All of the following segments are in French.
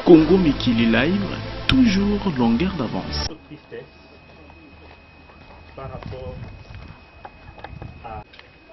Congo Mikili Live, toujours longueur d'avance. Tristesse par rapport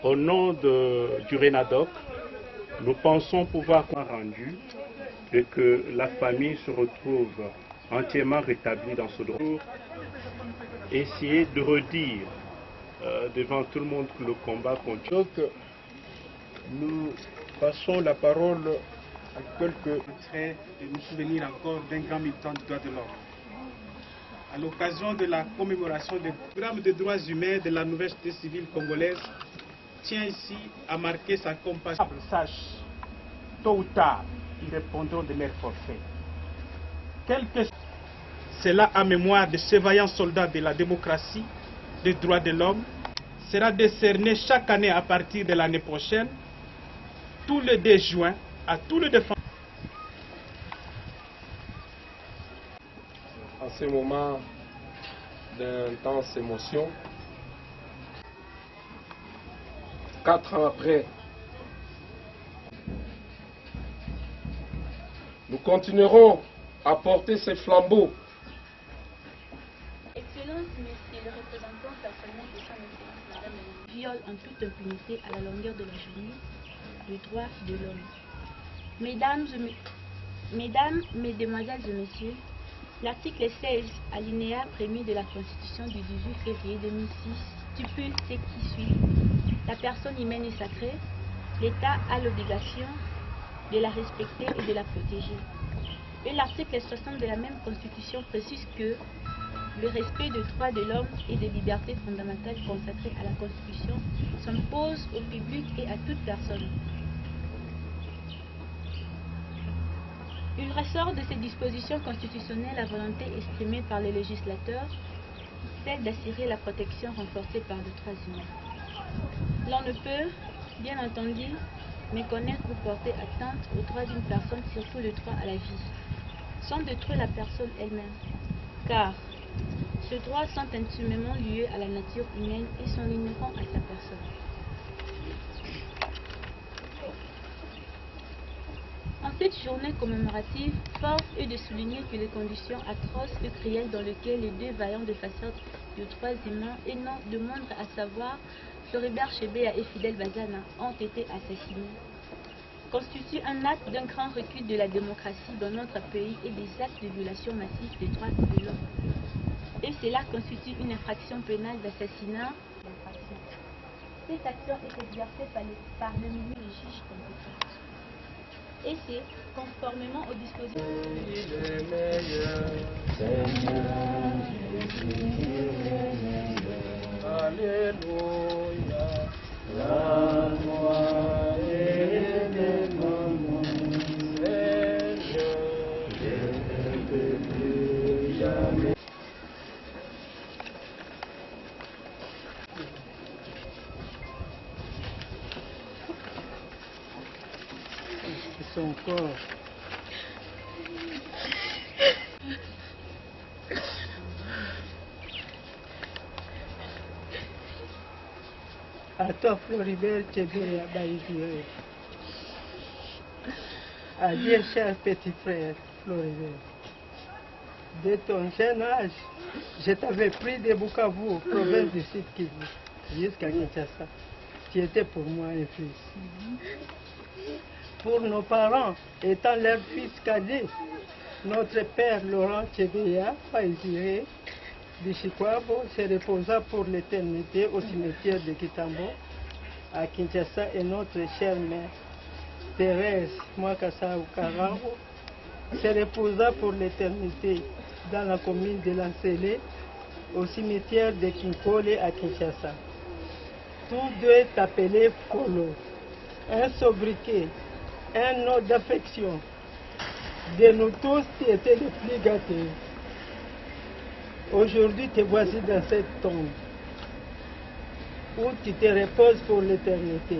au nom du RENADOC, nous pensons pouvoir rendu et que la famille se retrouve entièrement rétablie dans ce droit. Essayer de redire devant tout le monde que le combat continue. Donc, nous passons la parole à quelques traits de nous souvenir encore d'un grand militant du droit de l'homme. À l'occasion de la commémoration du programme des droits humains de la nouvelle société civile congolaise, tient ici à marquer sa compassion. Sache, tôt ou tard, ils répondront de leur forfait. Cela en mémoire de ces vaillants soldats de la démocratie, des droits de l'homme, sera décerné chaque année à partir de l'année prochaine, tout le 2 juin, à tous les défenseurs. En ce moment d'intense émotion, 4 ans après, nous continuerons à porter ces flambeaux. Excellence, Monsieur le représentant personnel de son Excellence, Madame la viole en toute impunité à la longueur de la journée le droit de l'homme. Mesdames, Mesdemoiselles et Messieurs, l'article 16, alinéa 1er de la Constitution du 18 février 2006 stipule ce qui suit. La personne humaine est sacrée, l'État a l'obligation de la respecter et de la protéger. Et l'article 60 de la même Constitution précise que le respect des droits de l'homme et des libertés fondamentales consacrées à la Constitution s'impose au public et à toute personne. Il ressort de ces dispositions constitutionnelles la volonté exprimée par les législateurs, celle d'assurer la protection renforcée par les droits humains. L'on ne peut, bien entendu, méconnaître ou porter atteinte aux droits d'une personne, surtout le droit à la vie, sans détruire la personne elle-même, car ces droits sont intimement liés à la nature humaine et sont inhérents à sa personne. En cette journée commémorative, force est de souligner que les conditions atroces et cruelles dans lesquelles les deux vaillants défenseurs des droits humains et non de moindre, à savoir Floribert Chebeya et Fidel Bazana, ont été assassinés, constituent un acte d'un grand recul de la démocratie dans notre pays et des actes de violation massive des droits de l'homme. Et cela constitue une infraction pénale d'assassinat. Cette action est exercée par le milieu des juges compétents. Et c'est conformément aux dispositions. Son corps. À toi, Floribert Chebeya Baïsiré. Adieu, cher petit frère, Floribert. De ton jeune âge, je t'avais pris de Bukavu, province du Sud Kivu, jusqu'à Kinshasa. Tu étais pour moi un fils. Pour nos parents, étant leur fils cadet, notre père Laurent Chebeya Baïsiré de Chikwabo se reposa pour l'éternité au cimetière de Kitambo à Kinshasa, et notre chère mère Thérèse Mwakasa Karango se reposa pour l'éternité dans la commune de Lancélé au cimetière de Kinkole à Kinshasa. Tous deux est appelé Folo, un sobriquet, un nom d'affection. De nous tous, tu étais le plus gâté. Aujourd'hui, te voici dans cette tombe où tu te reposes pour l'éternité.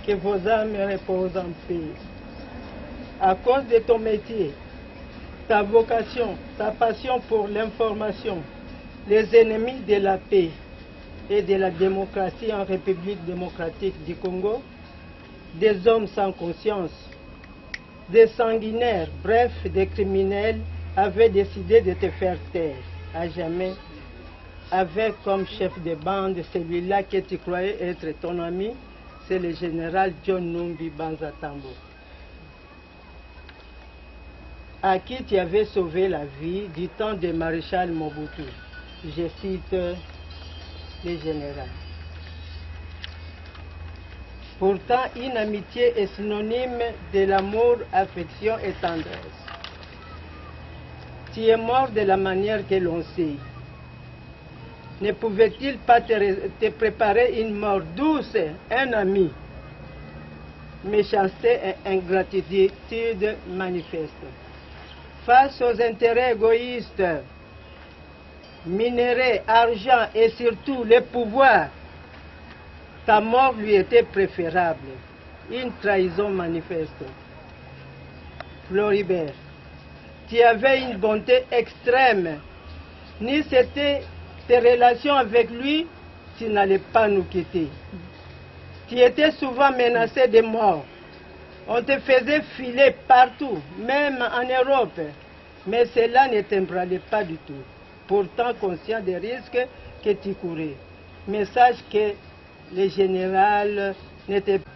Que vos âmes reposent en paix. À cause de ton métier, ta vocation, ta passion pour l'information, les ennemis de la paix et de la démocratie en République démocratique du Congo, des hommes sans conscience, des sanguinaires, bref, des criminels, avaient décidé de te faire taire à jamais, avec comme chef de bande celui-là que tu croyais être ton ami, c'est le général John Numbi Banza Tambo, à qui tu avais sauvé la vie du temps de maréchal Mobutu. Je cite le général. Pourtant, une amitié est synonyme de l'amour, affection et tendresse. Tu es mort de la manière que l'on sait. Ne pouvait-il pas te préparer une mort douce, un ami? Méchanceté et ingratitude manifeste. Face aux intérêts égoïstes, minerais, argent et surtout les pouvoirs, ta mort lui était préférable. Une trahison manifeste. Floribert, tu avais une bonté extrême. Ni c'était tes relations avec lui, tu n'allais pas nous quitter. Tu étais souvent menacé de mort. On te faisait filer partout, même en Europe. Mais cela ne t'embralait pas du tout. Pourtant conscient des risques que tu courais. Mais sache que le général n'était pas.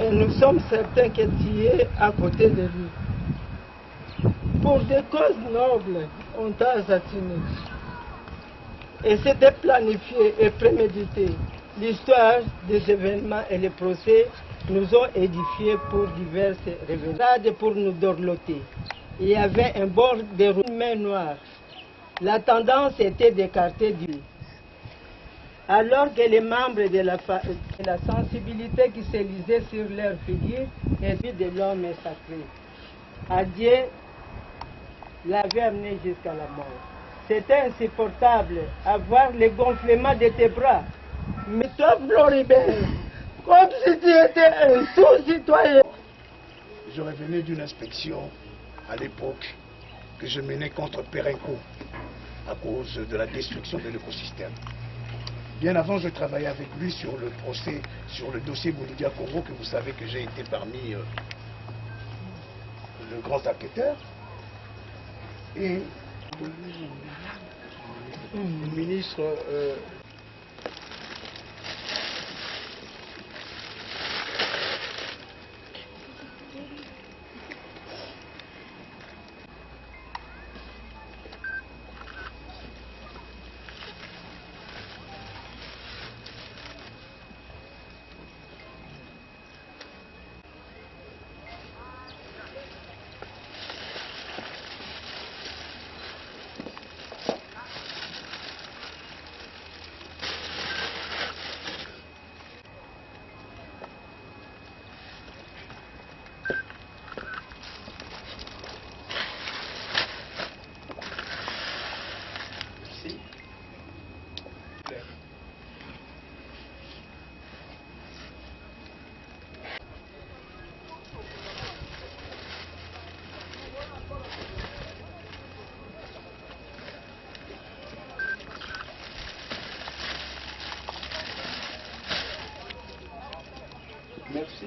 Et nous sommes certains que tu es à côté de lui. Pour des causes nobles, on t'a assassiné. Et c'était planifié et prémédité. L'histoire des événements et les procès nous ont édifiés pour diverses révélations pour nous dorloter. Il y avait un bord de main noire. La tendance était d'écarter Dieu. Alors que les membres de la sensibilité qui se lisaient sur leur figure étaient de l'homme sacré. À Dieu l'avait amené jusqu'à la mort. C'était insupportable à voir le gonflement de tes bras. Mais toi, Floribert, comme si tu étais un sous-citoyen. Je revenais d'une inspection à l'époque que je menais contre Perenco à cause de la destruction de l'écosystème. Bien avant, je travaillais avec lui sur le procès, sur le dossier Bolivia Congo, que vous savez que j'ai été parmi le grand enquêteur. Et le ministre Merci.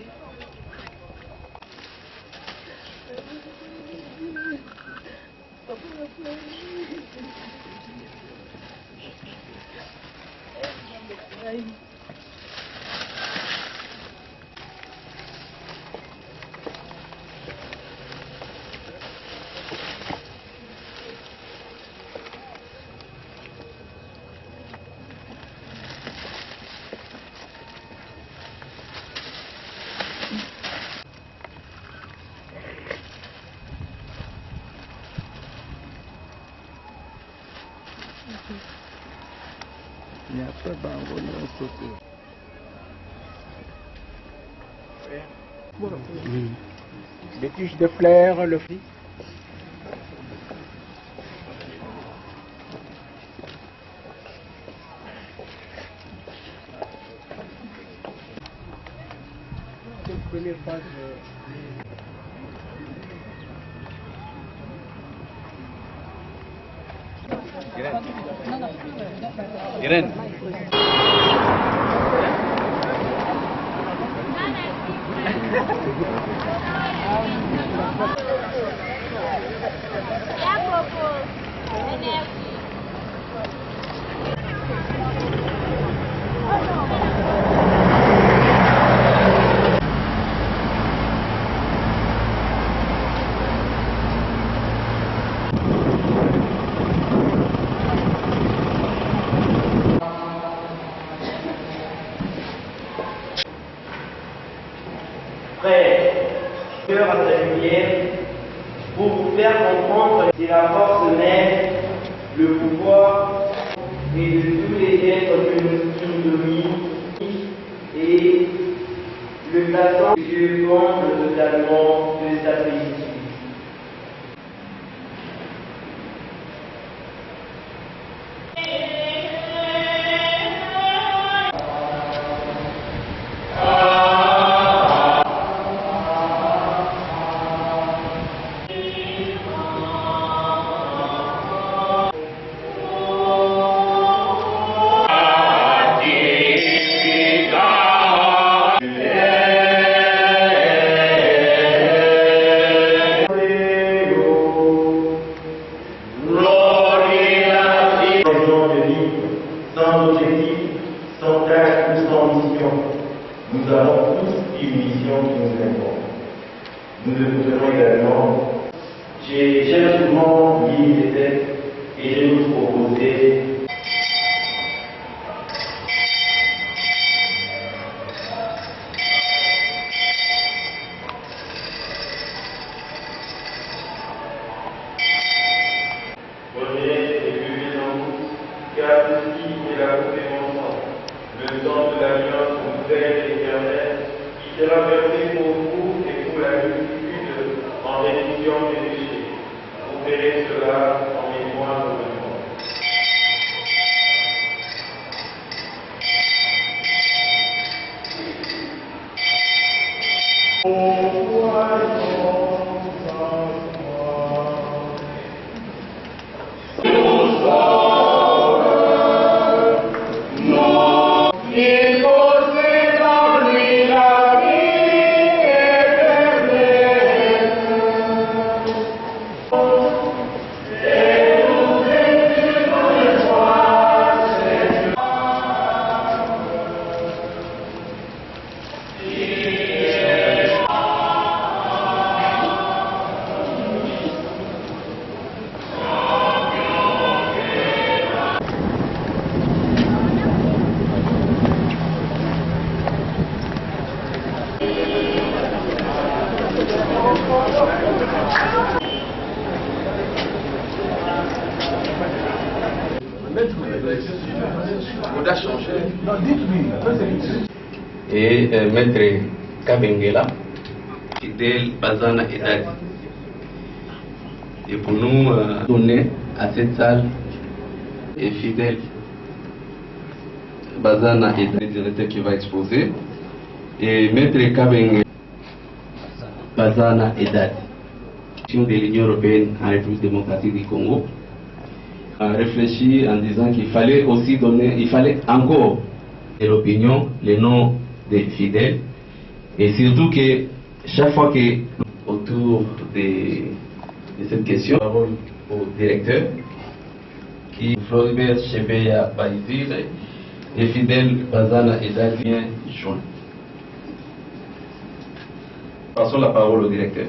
Et après, on va sauter. Les tiges de fleurs, le fruit. Première phase. Irene. cœur à sa lumière pour vous faire comprendre que la force même, le pouvoir et de tous les êtres que nous dominons et le plaçant Dieu comble totalement de sa félicité. Sans objectif, sans tâche ou sans mission, nous avons tous une mission qui nous incombe. Nous le voudrons également. J'ai souvent mis des textes et je vous proposais car ceci est la compréhension, le sang de l'alliance nouvelle et éternelle, qui sera versé pour vous et pour la multitude en rémission des péchés. Vous verrez cela en mémoire de votre mort. Et Maître Kabengela, Fidèle Bazana et Dadi. Et pour nous donner à cette salle et Fidèle Bazana et Dadi, directeur qui va exposer, et Maître Kabengela Bazana et Dadi, de l'Union européenne en République démocratique du Congo, a réfléchi en disant qu'il fallait aussi donner, il fallait encore de l'opinion, les noms des fidèles, et surtout que chaque fois que autour de cette question, parole au directeur, qui Floribert Chebeya Baïzir, les fidèles Bazana et Dadi bien joints. Passons la parole au directeur.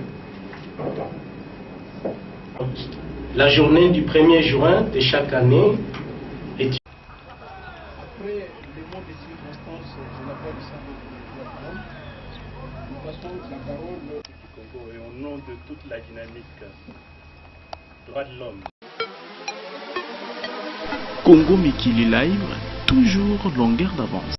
La journée du 1er juin de chaque année est... Après les mots de circonstance de la voix du Saint de nous passons la parole du Congo et au nom de toute la dynamique droits de l'homme. Congo Mikili Live, toujours longueur d'avance.